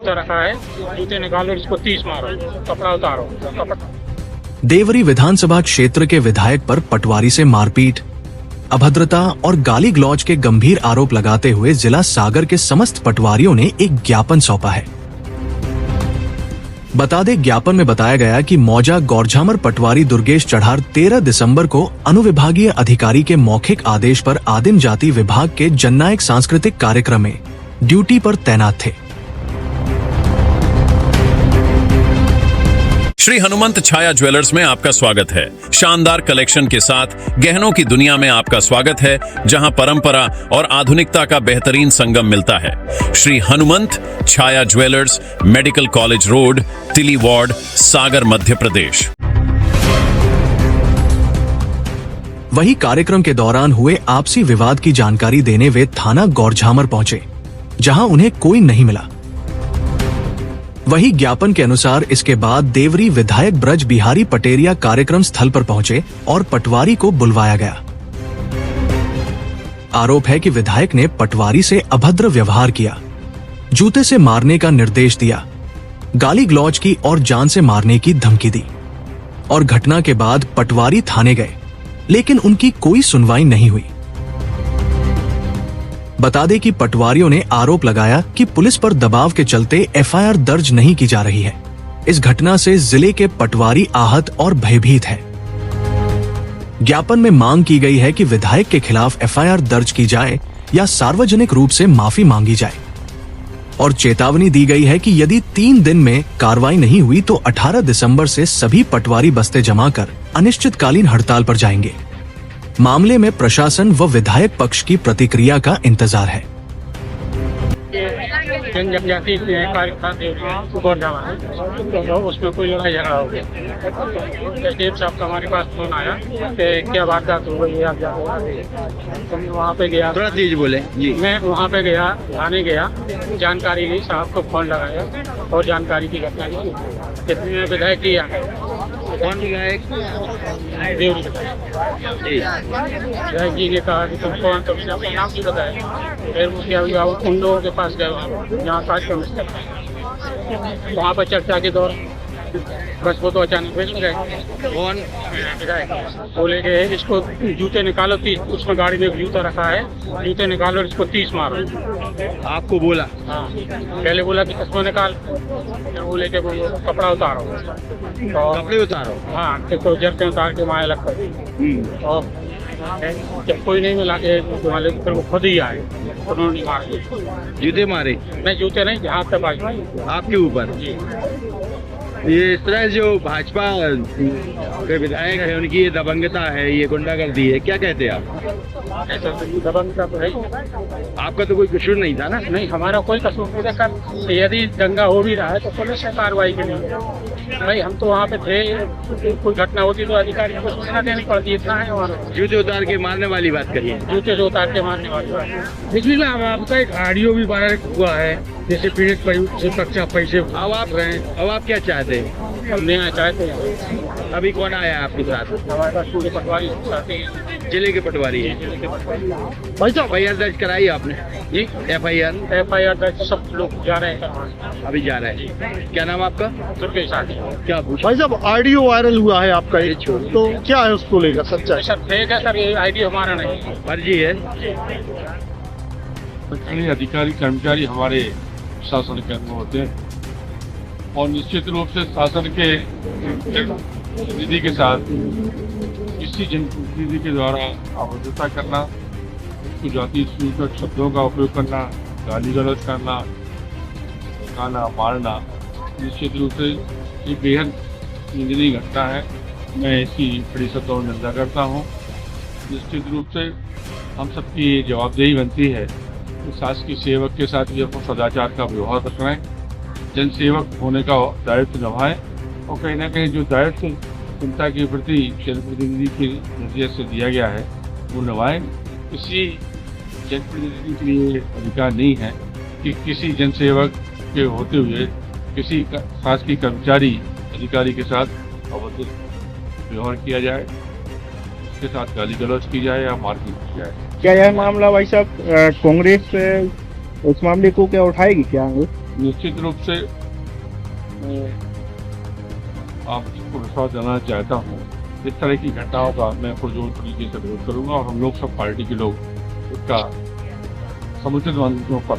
जूता रखा है, जूते निकालो, इसको 30 मारो, कपड़ा उतारो, कपड़ा। देवरी विधानसभा क्षेत्र के विधायक पर पटवारी से मारपीट, अभद्रता और गाली गलौज के गंभीर आरोप लगाते हुए जिला सागर के समस्त पटवारियों ने एक ज्ञापन सौंपा है। बता दें, ज्ञापन में बताया गया कि मौजा गौरझामर पटवारी दुर्गेश चढ़ार 13 दिसंबर को अनुविभागीय अधिकारी के मौखिक आदेश पर आदिम जाति विभाग के जननायक सांस्कृतिक कार्यक्रम में ड्यूटी पर तैनात थे। श्री हनुमंत छाया ज्वेलर्स में आपका स्वागत है। शानदार कलेक्शन के साथ गहनों की दुनिया में आपका स्वागत है, जहां परंपरा और आधुनिकता का बेहतरीन संगम मिलता है। श्री हनुमंत छाया ज्वेलर्स, मेडिकल कॉलेज रोड, तिली वार्ड, सागर, मध्य प्रदेश। वही कार्यक्रम के दौरान हुए आपसी विवाद की जानकारी देने वे थाना गौरझामर पहुंचे, जहां उन्हें कोई नहीं मिला। वही ज्ञापन के अनुसार इसके बाद देवरी विधायक ब्रज बिहारी पटेरिया कार्यक्रम स्थल पर पहुंचे और पटवारी को बुलवाया गया। आरोप है कि विधायक ने पटवारी से अभद्र व्यवहार किया, जूते से मारने का निर्देश दिया, गाली गलौज की और जान से मारने की धमकी दी और घटना के बाद पटवारी थाने गए, लेकिन उनकी कोई सुनवाई नहीं हुई। बता दें कि पटवारियों ने आरोप लगाया कि पुलिस पर दबाव के चलते एफआईआर दर्ज नहीं की जा रही है। इस घटना से जिले के पटवारी आहत और भयभीत है। ज्ञापन में मांग की गई है कि विधायक के खिलाफ एफआईआर दर्ज की जाए या सार्वजनिक रूप से माफी मांगी जाए और चेतावनी दी गई है कि यदि 3 दिन में कार्रवाई नहीं हुई तो 18 दिसंबर से सभी पटवारी बस्ते जमा कर अनिश्चितकालीन हड़ताल पर जाएंगे। मामले में प्रशासन व विधायक पक्ष की प्रतिक्रिया का इंतजार है। जनजाति तो उसमें कोई लड़ाई झगड़ा हो गया। एसडीएम साहब का हमारे पास फोन आया कि क्या वारदात हो गई, आप तो मैं वहाँ पे गया। थोड़ा तेज बोले जी। मैं वहाँ पे गया, थाने गया, जानकारी ली, साहब को फोन लगाया और जानकारी की घटना की। कितने में विधायक की कौन विधायक? देवरी विधायक जी ने कहा कि तुम कौन, तो मैंने अपना नाम भी बताया। फिर उसके उन लोगों के पास गए जहाँ कार्यक्रम वहाँ पर चर्चा के दौरान बस वो तो अचानक भेज गए। कौन विधायक बोले कि इसको जूते निकालो, 30, उसमें गाड़ी में एक जूता रखा है, जूते निकालो, इसको 30 मारो। आपको बोला? हाँ, पहले बोला कि इसको निकाल, फिर बोले कि वो कपड़ा उतारो, कपड़े उतारो। हाँ, तो जरते उतार के वहाँ अलग कर। और जब कोई नहीं मिला के वाले फिर वो खुद ही आए, उन्होंने मारे, जूते मारे? नहीं जूते नहीं, हाथ तक आई आपके ऊपर? ये इस तरह जो भाजपा के विधायक है उनकी ये दबंगता है, ये गुंडागर्दी है, क्या कहते हैं आप? ऐसा दबंगता तो है। आपका तो कोई कसूर नहीं था ना? नहीं, हमारा कोई कसूर नहीं था। यदि दंगा हो भी रहा है तो पुलिस से कार्रवाई के लिए भाई, हम तो वहाँ पे थे। कोई घटना होती तो अधिकारियों को सूचना देनी पड़ती, इतना है। और जूते उतार के मारने वाली बात करिए। जूते से उतार के मारने वाली बात। पिछली बार आपका एक ऑडियो भी वायरल हुआ है, जैसे पीड़ित से कक्षा पैसे। अब आप क्या चाहते हैं? हम न्याय चाहते हैं। अभी कौन आया है आपके साथ? हमारे पास पूरे पटवारी चाहते हैं, जिले के पटवारी है। भाई साहब एफआईआर दर्ज कराई आपने? जी, एफआईआर दर्ज सब लोग जा रहे हैं, अभी जा रहे हैं। क्या नाम आपका? दुर्गेश आदि। क्या पूछा? भाई साहब ऑडियो वायरल हुआ है आपका, ये तो क्या है उसको लेकर सच्चाई? सर फेक है सर, ये आईडी हमारा नहीं, फर्जी है। अधिकारी कर्मचारी हमारे शासन के अंदर होते हैं और निश्चित रूप से शासन के प्रतिनिधि के साथ किसी जनप्रतिनिधि के द्वारा अभद्रता करना, उसको जाति सूचक शब्दों का उपयोग करना, गाली गलौज करना, गाना मारना, निश्चित रूप से ये बेहद निंदनीय घटना है। मैं इसकी बड़ी सतह निंदा करता हूँ। निश्चित रूप से हम सबकी जवाबदेही बनती है कि शासकीय सेवक के साथ भी अपना सदाचार का व्यवहार रखें, जन सेवक होने का दायित्व निभाएं और कहीं ना कहीं जो दायित्व जनता के प्रति जनप्रतिनिधि के नजरिए से दिया गया है वो निभाएं। किसी जनप्रतिनिधि के लिए अधिकार नहीं है कि किसी जनसेवक के होते हुए किसी शासकीय कर्मचारी अधिकारी के साथ अभद्र व्यवहार किया जाए, उसके साथ गाली गलौज की जाए या मारपीट की जाए। क्या यह मामला भाई साहब कांग्रेस उस मामले को क्या उठाएगी क्या? निश्चित रूप से आपको विश्वास दिलाना चाहता हूँ, इस तरह की घटनाओं का मैं पुरजोर तरीके से विरोध करूँगा और हम लोग सब पार्टी के लोग इसका समुचित पर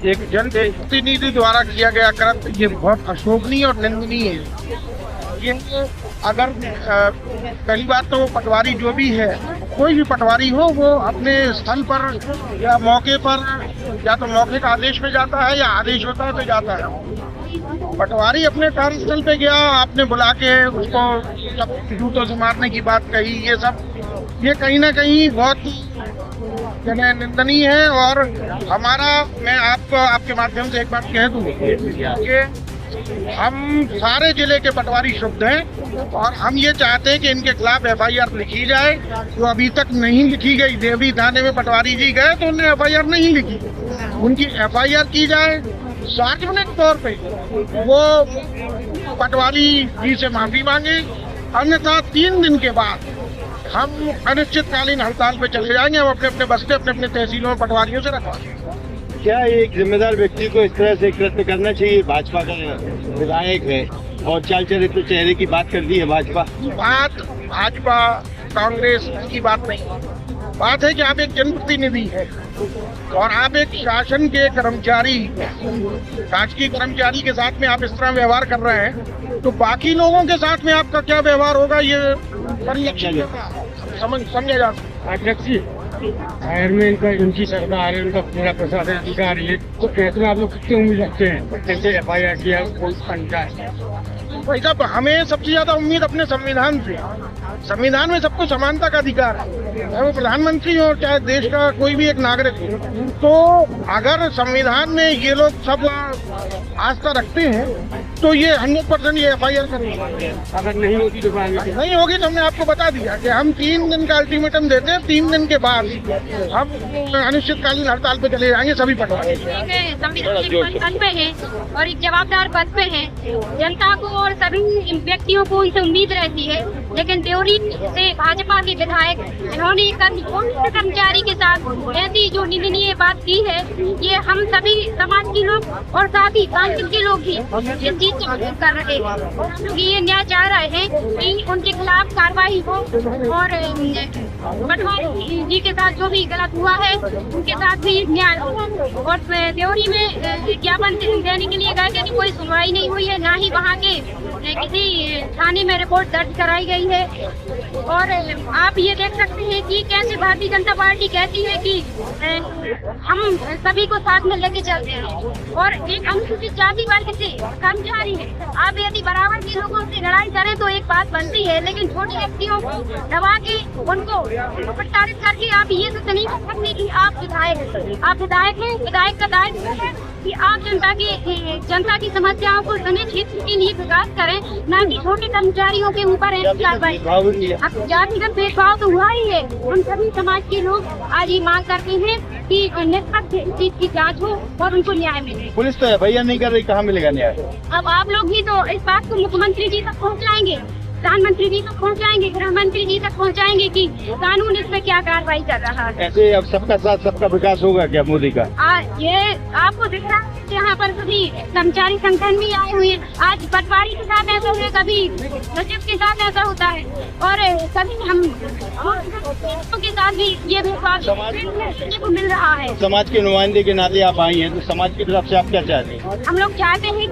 एक जनप्रतिनिधि द्वारा किया गया कृत्य ये बहुत अशोभनीय और निंदनीय है। ये अगर पहली बात तो पटवारी जो भी है, कोई भी पटवारी हो, वो अपने स्थल पर या मौके पर या तो मौके का आदेश पे जाता है या आदेश होता है तो जाता है। पटवारी अपने कार्यस्थल पे गया, आपने बुला के उसको सब जूतों से मारने की बात कही, ये कहीं ना कहीं बहुत निंदनीय है। और मैं आपको आपके माध्यम से एक बात कह दूं कि हम सारे जिले के पटवारी शुद्ध हैं और हम ये चाहते हैं कि इनके खिलाफ FIR लिखी जाए, जो अभी तक नहीं लिखी गई। देवरी थाने में पटवारी जी गए तो उन्हें FIR नहीं लिखी, उनकी FIR की जाए, सार्वजनिक तौर पे वो पटवारी जी से माफी मांगे, अन्यथा 3 दिन के बाद हम अनिश्चितकालीन हड़ताल पे चले जाएंगे। हम अपने अपने बस्ते अपने अपने तहसीलों में पटवारियों से रखवाएंगे। क्या एक जिम्मेदार व्यक्ति को इस तरह से कृत्य करना चाहिए? भाजपा का विधायक है और चाल चरित्र चेहरे की बात कर दी है भाजपा। भाजपा कांग्रेस की बात नहीं, बात है कि आप एक जनप्रतिनिधि है और आप एक शासन के कर्मचारी, राजकीय कर्मचारी के साथ में आप इस तरह व्यवहार कर रहे हैं, तो बाकी लोगों के साथ में आपका क्या व्यवहार होगा ये समझा जा सकता। अध्यक्ष जी, आयरमैन का उनकी सरकार है, उनका पूरा प्रशासन अधिकारी है, तो कैसे आप लोग कितनी उम्मीद रखते हैं जैसे FIR किया कोई पंचायत? भाई साहब, हमें सबसे ज्यादा उम्मीद अपने संविधान से। संविधान में सबको समानता का अधिकार है, चाहे वो प्रधानमंत्री हो चाहे देश का कोई भी एक नागरिक हो। तो अगर संविधान में ये लोग सब आस्था रखते हैं तो ये 100% ये FIR करेंगे। अगर नहीं होगी तो नहीं होगी तो हमने आपको बता दिया कि हम 3 दिन का अल्टीमेटम देते हैं। 3 दिन के बाद हम अनिश्चितकालीन हड़ताल पे चले जाएंगे सभी पटवारी। संविधान पद पे है और एक जवाबदार पद पे है, जनता को और सभी व्यक्तियों को उनसे उम्मीद रहती है, लेकिन देवरी से भाजपा के विधायक इन्होंने कर्मचारी के साथ ऐसी जो निंदनीय बात की है, ये हम सभी समाज के लोग और साथ ही सांसद के लोग भी इस चीज को विरोध कर रहे हैं। हम लोग ये न्याय चाह रहे हैं कि उनके खिलाफ कार्रवाई हो और पटवारी जी के साथ जो भी गलत हुआ है उनके साथ भी न्याय हो। और देवरी में विज्ञापन देने के लिए गए थे, कोई सुनवाई नहीं हुई है, ना ही वहाँ के किसी थाने में रिपोर्ट दर्ज कराई गई है। और आप ये देख सकते हैं कि कैसे भारतीय जनता पार्टी कहती है कि हम सभी को साथ में लेके चलते हैं और एक अनुसूचित जाति वर्ग से कर्मचारी है, आप यदि बराबर के लोगों से लड़ाई करें तो एक बात बनती है, लेकिन छोटे व्यक्तियों को दबा के उनको प्रताड़ित करके आप ये तो नहीं कर सकते कि आप विधायक हैं। विधायक का दायित्व है कि आप जनता की समस्याओं को सुने, क्षेत्र के लिए विकास करें, न कि छोटे कर्मचारियों के ऊपर जातिगत भेदभाव तो हुआ ही है। उन सभी समाज के लोग आज ये मांग करते हैं कि निष्पक्ष इस चीज की जांच हो और उनको न्याय मिले। पुलिस तो FIR नहीं कर रही, कहाँ मिलेगा न्याय? अब आप लोग भी तो इस बात को मुख्यमंत्री जी तक पहुँचाएंगे, प्रधानमंत्री जी तक पहुँचाएंगे, गृह मंत्री जी तक पहुँचाएंगे कि कानून इस पे क्या कार्रवाई कर रहा है। ऐसे अब सबका साथ सबका विकास होगा क्या मोदी का? ये आपको दिख रहा है यहाँ पर सभी कर्मचारी संगठन भी आए हुए हैं। आज पटवारी के साथ ऐसा हुआ, कभी सचिव के साथ ऐसा होता है और कभी हम के साथ भी ये भेदभाव को मिल रहा है। समाज के नुमाइंदे के नाते आप आई हैं, तो समाज की तरफ से आप क्या चाहते हैं? हम लोग चाहते हैं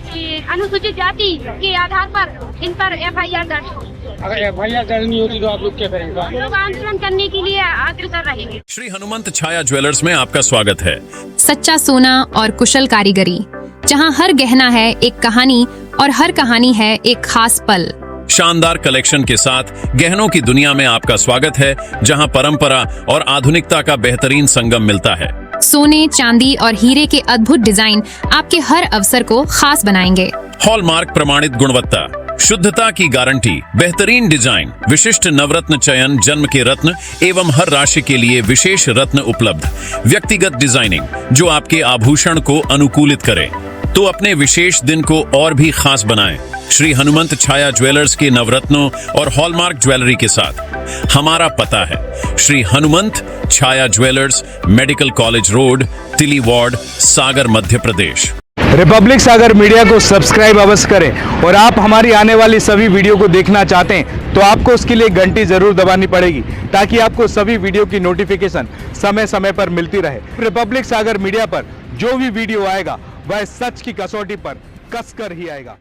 कि अनुसूचित जाति के आधार पर इन पर FIR दर्ज हो। अगर FIR दर्ज नहीं होती तो आप लोग क्या करेंगे? हम लोग आंदोलन करने के लिए अग्रसर रहेंगे। श्री हनुमंत छाया ज्वेलर्स में आपका स्वागत है। सच्चा सोना और कुशल कारीगरी, जहां हर गहना है एक कहानी और हर कहानी है एक खास पल। शानदार कलेक्शन के साथ गहनों की दुनिया में आपका स्वागत है, जहां परंपरा और आधुनिकता का बेहतरीन संगम मिलता है। सोने, चांदी और हीरे के अद्भुत डिजाइन आपके हर अवसर को खास बनाएंगे। हॉलमार्क प्रमाणित गुणवत्ता, शुद्धता की गारंटी, बेहतरीन डिजाइन, विशिष्ट नवरत्न चयन, जन्म के रत्न एवं हर राशि के लिए विशेष रत्न उपलब्ध, व्यक्तिगत डिजाइनिंग जो आपके आभूषण को अनुकूलित करे। तो अपने विशेष दिन को और भी खास बनाएं श्री हनुमंत छाया ज्वेलर्स के नवरत्नों और हॉलमार्क ज्वेलरी के साथ। हमारा पता है श्री हनुमंत छाया ज्वेलर्स, मेडिकल कॉलेज रोड, तिली वार्ड, सागर, मध्य प्रदेश। रिपब्लिक सागर मीडिया को सब्सक्राइब अवश्य करें और आप हमारी आने वाली सभी वीडियो को देखना चाहते हैं तो आपको उसके लिए घंटी जरूर दबानी पड़ेगी ताकि आपको सभी वीडियो की नोटिफिकेशन समय समय पर मिलती रहे। रिपब्लिक सागर मीडिया पर जो भी वीडियो आएगा वह सच की कसौटी पर कसकर ही आएगा।